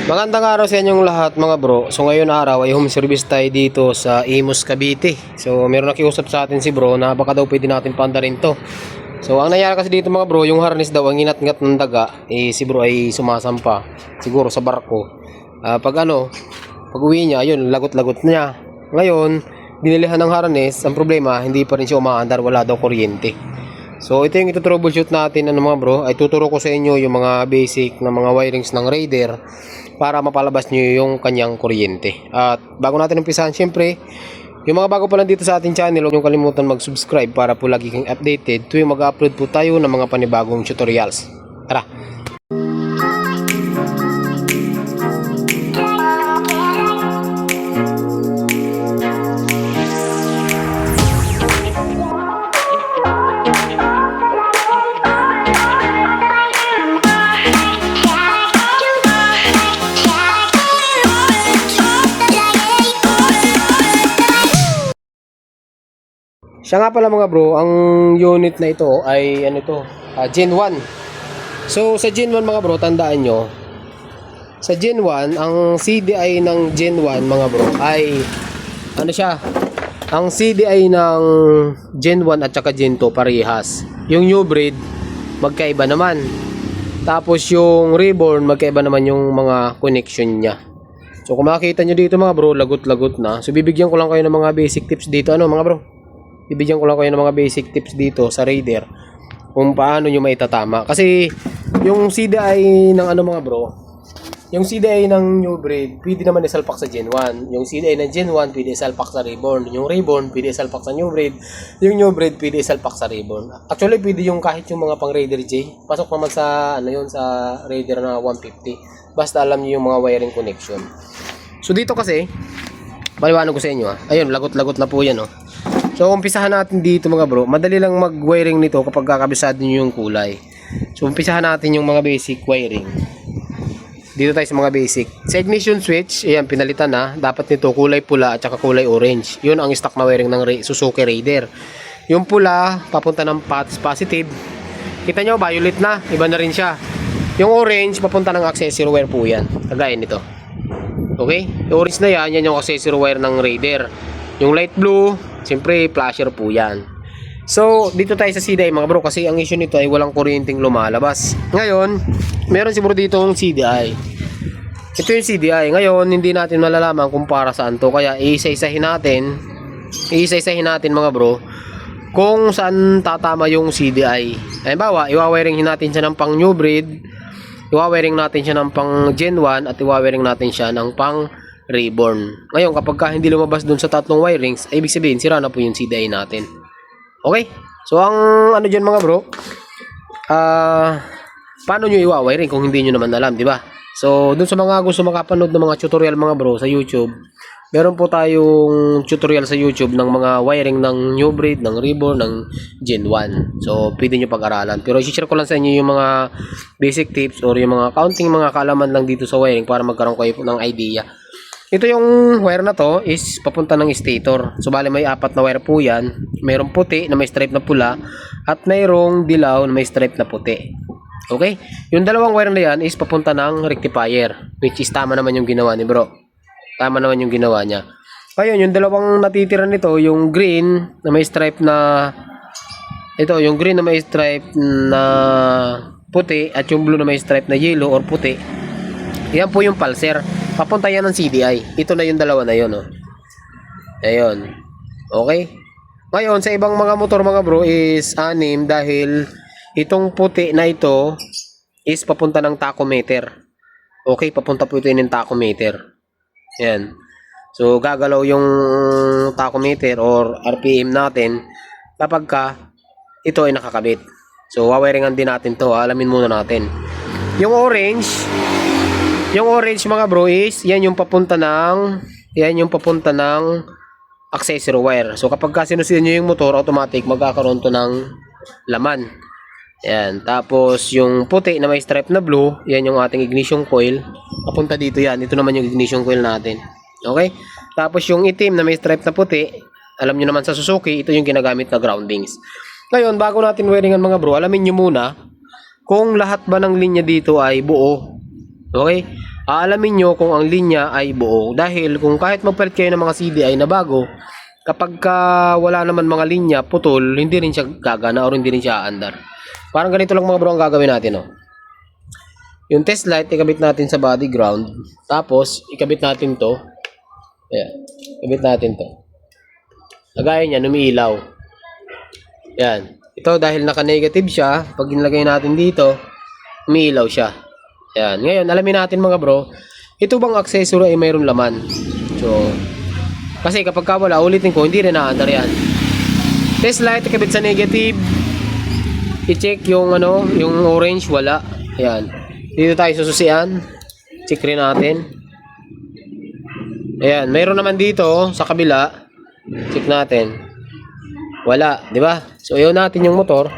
Magandang araw sa inyong lahat mga bro. So ngayon araw ay home service tayo dito sa Imus, Cavite. So meron nakiusap sa atin si bro na baka daw pwede natin paandarin to. So ang nangyari kasi dito mga bro, yung harness daw ang inat-ngat ng daga, si bro ay sumasampa siguro sa barko. Pag uwi niya, yun, lagot-lagot niya. Ngayon, binilihan ng harness, ang problema, hindi pa rin siya umaandar, wala daw kuryente. So ito yung ito-troubleshoot natin mga bro, ay tuturo ko sa inyo yung mga basic na mga wirings ng Raider para mapalabas nyo yung kanyang kuryente. At bago natin umpisahan, syempre, yung mga bago pa lang dito sa ating channel, huwag nyo kalimutan mag-subscribe para po lagi kang updated tuwing mag-upload po tayo ng mga panibagong tutorials. Tara! Siya nga pala mga bro, ang unit na ito ay Gen 1. So sa Gen 1 mga bro, tandaan nyo, sa Gen 1, ang CDI ng Gen 1 mga bro ay ang CDI ng Gen 1 at saka Gen 2 parehas. Yung new breed magkaiba naman. Tapos yung reborn magkaiba naman yung mga connection niya. So kung makikita nyo dito mga bro, lagot-lagot na. So bibigyan ko lang kayo ng mga basic tips dito mga bro. Bibigyan ko lang kayo ng mga basic tips dito sa Raider kung paano nyo maitatama. Kasi yung CDI ng mga bro, yung CDI ng new breed pwede naman isalpak sa Gen 1. Yung CDI ng Gen 1 pwede isalpak sa Reborn. Yung Reborn pwede isalpak sa new breed. Yung new breed pwede isalpak sa Reborn. Actually pwede yung kahit yung mga pang Raider J. Pasok naman sa sa Raider na 150. Basta alam niyo yung mga wiring connection. So dito kasi paliwanag ko sa inyo ayun, lagot-lagot na po yan So umpisahan natin dito mga bro. Madali lang mag-wiring nito kapag kakabisado niyo yung kulay. So umpisahan natin yung mga basic wiring. Dito tayo sa mga basic. Sa ignition switch, ayan, pinalitan na. Dapat nito kulay pula at saka kulay orange. Yun ang stock na wiring ng Suzuki Raider. Yung pula, papunta ng positive. Kita nyo, violet na. Iba na rin siya. Yung orange, papunta ng accessory wire po yan. Kagaya nito. Okay? Yung orange na yan, yan yung accessory wire ng Raider. Yung light blue, siyempre flasher po yan. So dito tayo sa CDI mga bro, kasi ang issue nito ay walang kuryenteng lumalabas. Ngayon meron siguro dito yung CDI. Ito yung CDI. Ngayon hindi natin malalaman kung para saan to, kaya iisa-isahin natin mga bro kung saan tatama yung CDI. Halimbawa, iwawiring natin siya ng pang new breed, iwawiring natin siya ng pang Gen 1, at iwawiring natin siya ng pang Reborn. Ngayon kapag hindi lumabas dun sa tatlong wirings, ay ibig sabihin sira na po yung CDI natin. Okay? So ang dyan mga bro, paano nyo iwawiring kung hindi nyo naman alam, di ba? So dun sa mga gusto makapanood ng mga tutorial mga bro sa YouTube, meron po tayong tutorial sa YouTube ng mga wiring ng new breed, ng Reborn, ng Gen 1. So pwede nyo pag-aralan. Pero i-share ko lang sa inyo yung mga basic tips or yung mga counting mga kaalaman lang dito sa wiring para magkaroon kayo ng idea. Ito yung wire na to is papunta ng stator. So bali may 4 na wire po yan. Mayroong puti na may stripe na pula at mayroong dilaw na may stripe na puti. Okay? Yung dalawang wire na yan is papunta ng rectifier, which is tama naman yung ginawa ni bro. Tama naman yung ginawa niya. Ayun, yung dalawang natitira nito, yung green na may stripe na yung green na may stripe na puti at yung blue na may stripe na yellow or puti. Yan po yung pulser. Papunta yan ng CDI. Ito na yung dalawa na yun. Ayun. Okay? Ngayon, sa ibang mga motor mga bro is 6 dahil itong puti na ito is papunta ng tachometer. Okay? Papunta po ito ng tachometer. Yan. So, gagalaw yung tachometer or RPM natin kapag ito ay nakakabit. So, wawiringan din natin to. Alamin muna natin. Yung orange mga bro is yan yung papunta ng accessory wire. So kapag sinusiyan nyo yung motor, automatic magkakaroon to ng laman. Yan. Tapos yung puti na may stripe na blue, yan yung ating ignition coil. Papunta dito yan. Ito naman yung ignition coil natin. Okay? Tapos yung itim na may stripe na puti, alam nyo naman sa Suzuki, ito yung ginagamit na groundings. Ngayon, bago natin wiringan mga bro, alamin nyo muna kung lahat ba ng linya dito ay buo. Okay? aalamin nyo kung ang linya ay buo. Dahil kung kahit magpalit kayo ng mga CDI na bago, kapag wala naman mga linya, putol, hindi rin siya gagana or hindi rin siya aandar. Parang ganito lang mga bro ang gagawin natin. Oh. Yung test light, ikabit natin sa body ground. Tapos, ikabit natin to. Ayan. Ikabit natin to. Lagayan niya, umiilaw. Ayan. Ito, dahil naka-negative siya, pag nilagay natin dito, umiilaw siya. Ayan. Ngayon, alamin natin mga bro, ito bang accessory ay mayroon laman? So, kasi kapag wala, ulitin ko, hindi rin naandar yan. Test light, ikabit sa negative. I-check yung yung orange, wala. Ayan. Dito tayo sususian. Check rin natin. Ayan, mayroon naman dito sa kabila. Check natin. Wala, di ba? So, ayaw natin yung motor.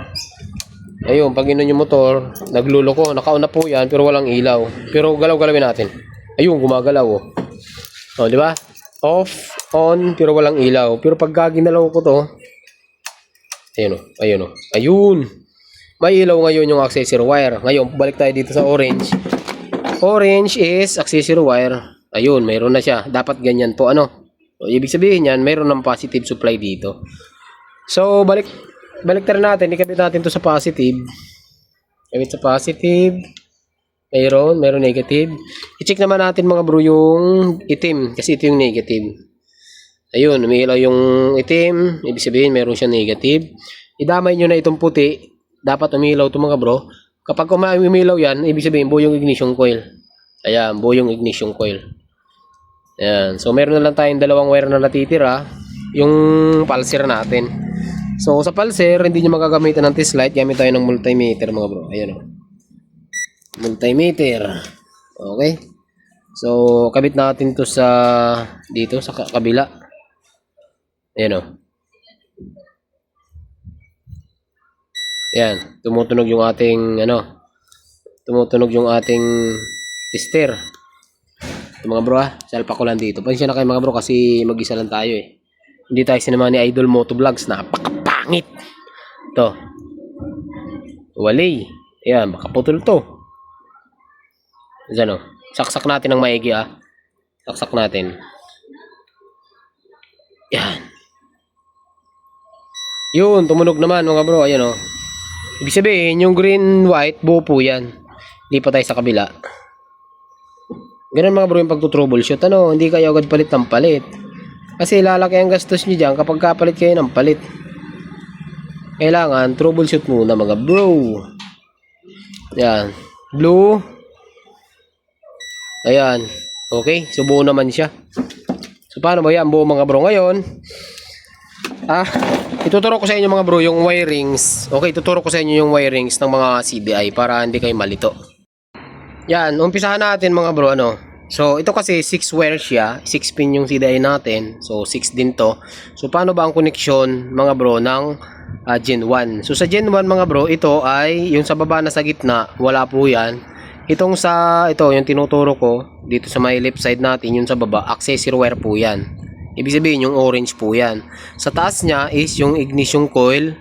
Ayun, pag inon yung motor, nagluloko. Nakauna po yan, pero walang ilaw. Pero galaw-galawin natin. Ayun, gumagalaw. Oh, di ba? Off, on, pero walang ilaw. Pero pag ginalaw ko to, ayun. May ilaw ngayon yung accessory wire. Ngayon, balik tayo dito sa orange. Orange is accessory wire. Ayun, mayroon na siya. Dapat ganyan po, So, ibig sabihin yan, mayroon ng positive supply dito. So, balik tayo natin. Ikabit natin to sa positive. Ikabit sa positive. Mayroon negative. I-check naman natin mga bro yung itim. Kasi ito yung negative. Ayun, umiilaw yung itim. Ibig sabihin, mayroon siya negative. Idamay nyo na itong puti. Dapat umiilaw ito mga bro. Kapag umiilaw yan, ibig sabihin, buo yung ignition coil. Ayan, buo yung ignition coil. Ayan. So, meron na lang tayong dalawang wire na natitira. Yung pulser natin. So, sa pulser, hindi nyo magagamitan ng test light. Gamit tayo ng multimeter mga bro. Ayan o. Multimeter. Okay. So, kabit natin to dito sa kabila. Ayan o. Ayan. Tumutunog yung ating, tumutunog yung ating tester. Ito mga bro salpa ko lang dito. Pasensya na kayo mga bro kasi mag-isa lang tayo eh. Hindi tayo sinama ni Idol Motovlogs. Napakapangit. Ito. Wali. Ayan. Baka putol to. Diyan saksak natin ng maigi saksak natin. Yan. Yun, tumunog naman mga bro. Ayan Ibig sabihin, yung green, white, buo po yan. Hindi pa tayo sa kabila. Ganun mga bro yung pagtutroubleshoot. Hindi kayo agad palit ng palit. Kasi lalaki ang gastos nyo dyan kapag kapalit kayo ng palit. Kailangan, troubleshoot muna mga bro. Yan. Blue. Ayan. Okay. So, buo naman siya. So, paano ba yan? Buo mga bro. Ngayon, ituturo ko sa inyo mga bro yung wirings. Okay, ituturo ko sa inyo yung wirings ng mga CDI para hindi kayo malito. Yan. Umpisahan natin mga bro. So, ito kasi 6 wires siya. 6 pin yung CDI natin. So, 6 din to. So, paano ba ang connection mga bro ng Gen 1? So, sa Gen 1 mga bro, ito ay yung sa baba na sa gitna. Wala po yan. Ito yung tinuturo ko dito sa may left side natin, yung sa baba, accessory wire po yan. Ibig sabihin yung orange po yan. Sa taas niya is yung ignition coil.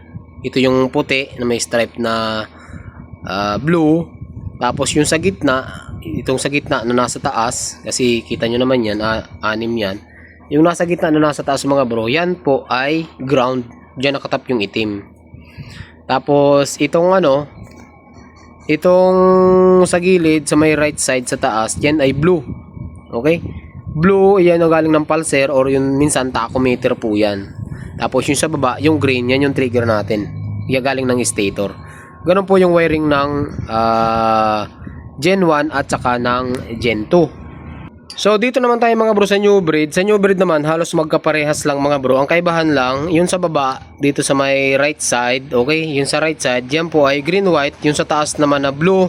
Ito yung puti na may stripe na blue. Tapos yung sa gitna, itong sa gitna na nasa taas, kasi kita nyo naman yan, 6 yan. Yung nasa gitna na nasa taas mga bro, yan po ay ground. Diyan nakatap yung itim. Tapos itong itong sa gilid, sa may right side sa taas, yan ay blue. Okay? Blue, yan ang galing ng pulser or yung minsan tachometer po yan. Tapos yung sa baba, yung green, yan yung trigger natin. Yan galing ng stator. Ganun po yung wiring ng Gen 1 at saka ng Gen 2. So dito naman tayo mga bro sa new breed. Sa new breed naman halos magkaparehas lang mga bro. Ang kaibahan lang, yun sa baba, dito sa may right side, okay? Yun sa right side, yan po ay green white. Yung sa taas naman na blue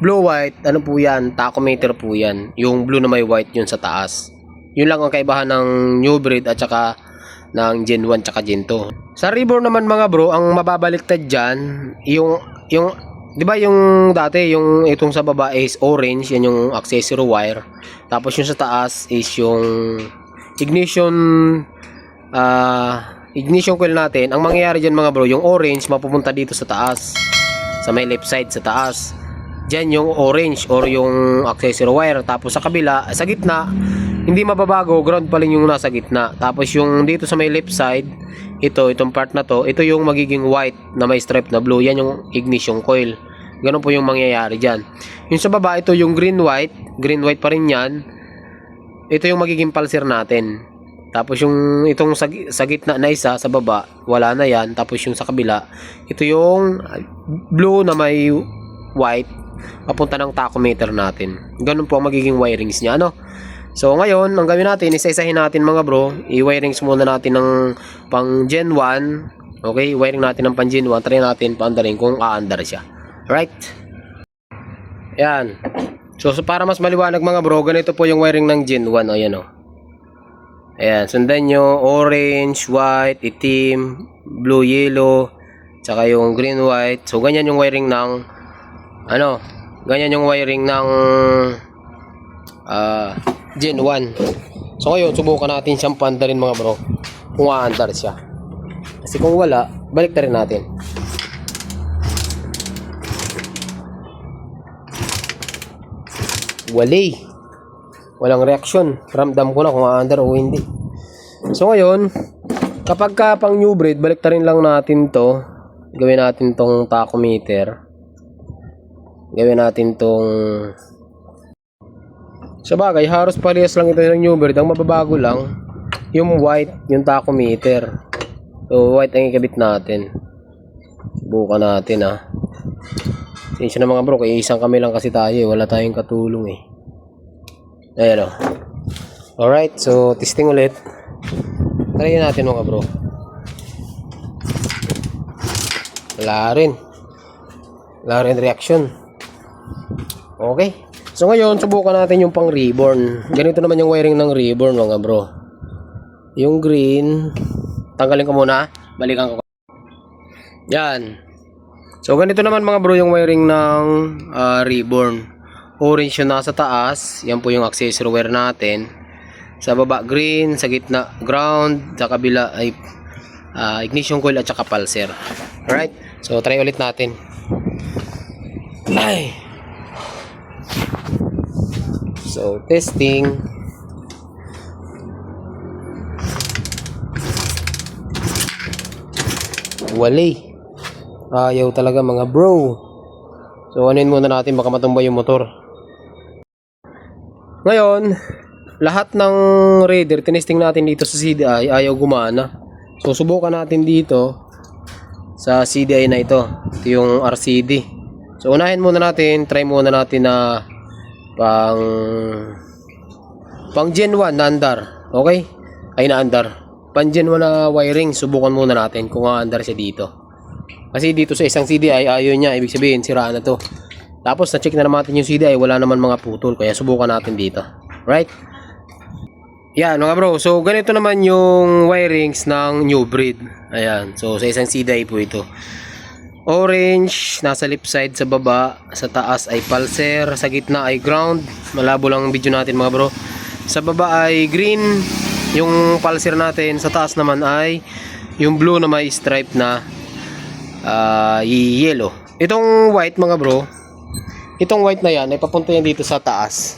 white, ano po yan? Tachometer po yan. Yung blue na may white yun sa taas. Yun lang ang kaibahan ng new breed at saka ng Gen 1 at Gen 2. Sa reborn naman mga bro, ang mababaliktad dyan, yung di ba yung dati, yung itong sa baba is orange, yan yung accessory wire. Tapos yung sa taas is yung ignition coil natin. Ang mangyayari dyan mga bro, yung orange mapupunta dito sa taas. Sa may left side sa taas. Diyan yung orange or yung accessory wire. Tapos sa kabila, sa gitna, hindi mababago, ground pa rin yung nasa gitna. Tapos yung dito sa may left side, itong part na to, ito yung magiging white na may stripe na blue. Yan yung ignition coil. Ganun po yung mangyayari dyan. Yung sa baba, ito yung green white pa rin yan. Ito yung magiging pulser natin. Tapos yung itong sa gitna na isa sa baba, wala na yan. Tapos yung sa kabila, ito yung blue na may white, papunta ng tachometer natin. Ganun po ang magiging wirings niya, ano? So ngayon, ang gawin natin, isa-isahin natin mga bro. I-wirings muna natin ng pang Gen 1. Okay, wiring natin ng pang Gen 1. Try natin paandarin kung aandar siya. Right? Yan. So para mas maliwanag mga bro, ganito po yung wiring ng Gen 1. O yan o. Ayan, sundan nyo, orange, white, itim, blue, yellow, tsaka yung green, white. So, ganyan yung wiring ng, ganyan yung wiring ng Gen 1. So, ngayon, subukan natin siyang paandarin mga bro, kung aandar siya. Kasi kung wala, balik na rin natin. Walang reaksyon. Ramdam ko na kung aandar o hindi. So ngayon, kapag ka pang new breed, balik na rin lang natin to. Gawin natin tong tachometer. Gawin natin tong, sa bagay, halos parehas lang ito ng new breed. Ang mababago lang, yung white, yung tachometer. So white ang ikabit natin. Subukan natin ha. Sinsya na mga bro, kaya isang kami lang kasi tayo. Wala tayong katulong eh. Ayan o. Alright, so testing ulit. Try natin mga bro. Wala rin reaction. Okay. So ngayon, subukan natin yung pang reborn. Ganito naman yung wiring ng reborn mga bro. Yung green, tanggalin ko muna. Balikan ko. Yan. So ganito naman mga bro yung wiring ng reborn. Orange yung nasa taas, yan po yung accessory wire natin. Sa baba green, sa gitna ground, sa kabila ay ignition coil at saka pulser. Alright, so try ulit natin. Ay. So testing. Wali. Ayaw talaga mga bro. So anuin muna natin, baka matumbay yung motor. Ngayon, lahat ng raider tinesting natin dito sa CDI, ayaw gumana. So subukan natin dito sa CDI na ito. Ito yung RCD. So unahin muna natin, try muna natin na pang Gen 1 na andar. Okay? Ay na andar. Pang Gen 1 na wiring, subukan muna natin kung aandar siya dito. Kasi dito sa isang CDI, ayaw niya, ibig sabihin sira na to. Tapos na-check na naman natin yung CDI, wala naman mga putol, kaya subukan natin dito. Right? Yan mga bro, so ganito naman yung wirings ng new breed. Ayan, so sa isang CDI po ito. Orange, nasa left side sa baba, sa taas ay pulser, sa gitna ay ground. Malabo lang ang video natin mga bro. Sa baba ay green, yung pulser natin. Sa taas naman ay yung blue na may stripe na yellow. Itong white mga bro, itong white na yan ay papunta yan dito sa taas.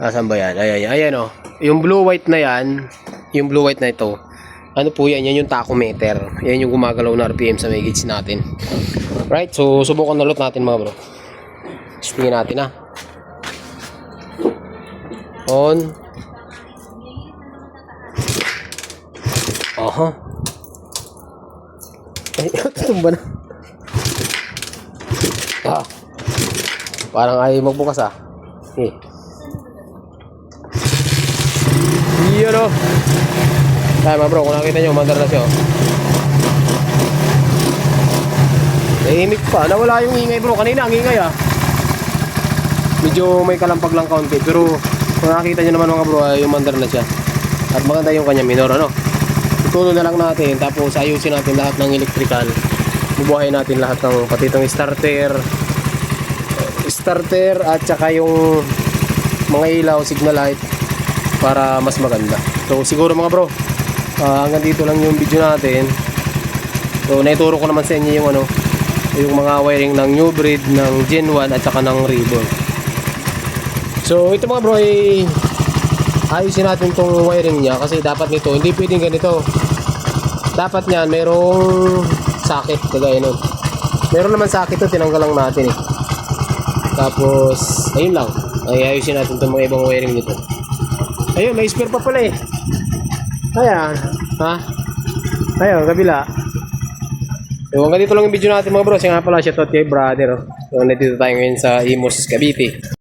Saan ba yan? Ayan o. Yung blue white na yan, yung blue white na ito, ano po yan? Yan yung tachometer. Yan yung gumagalaw na RPM sa may gauge natin. Right? So subukan na ulit natin mga bro. Tingnan natin ha. On. Aha. Ay, tumba na. Parang ayaw magbukas Yun o. Kaya mga bro, kung nakita nyo, mandar na siya. Nahimik pa. Nawala yung ingay bro. Kanina ang ingay Medyo may kalampag lang kaunti. Pero kung nakita nyo naman mga bro, yung mandar na siya. At maganda yung kanya minor Ituloy na lang natin. Tapos ayusin natin lahat ng electrical. Bubuhayin natin lahat ng pati itong starter at saka yung mga ilaw, signal light para mas maganda. So siguro mga bro, hanggang dito lang yung video natin. So naituro ko naman sa inyo yung yung mga wiring ng new breed, ng Gen 1 at saka ng Reborn. So ito mga bro ay ayusin natin tong wiring niya kasi dapat nito, hindi pwedeng ganito. Dapat niyan mayroong socket kagaya nun. Meron naman socket to, tinanggal lang natin eh. Tapos ayun lang, ay ayusin natin tong mga ibang wiring nito. Ayun, may spare pa pala eh. Ayan, ha? Ayun, kabila. So hanggang dito lang yung video natin mga bro. Kasi nga pala, shoutout kay brother. So nandito tayo ngayon sa Imus, Cavite.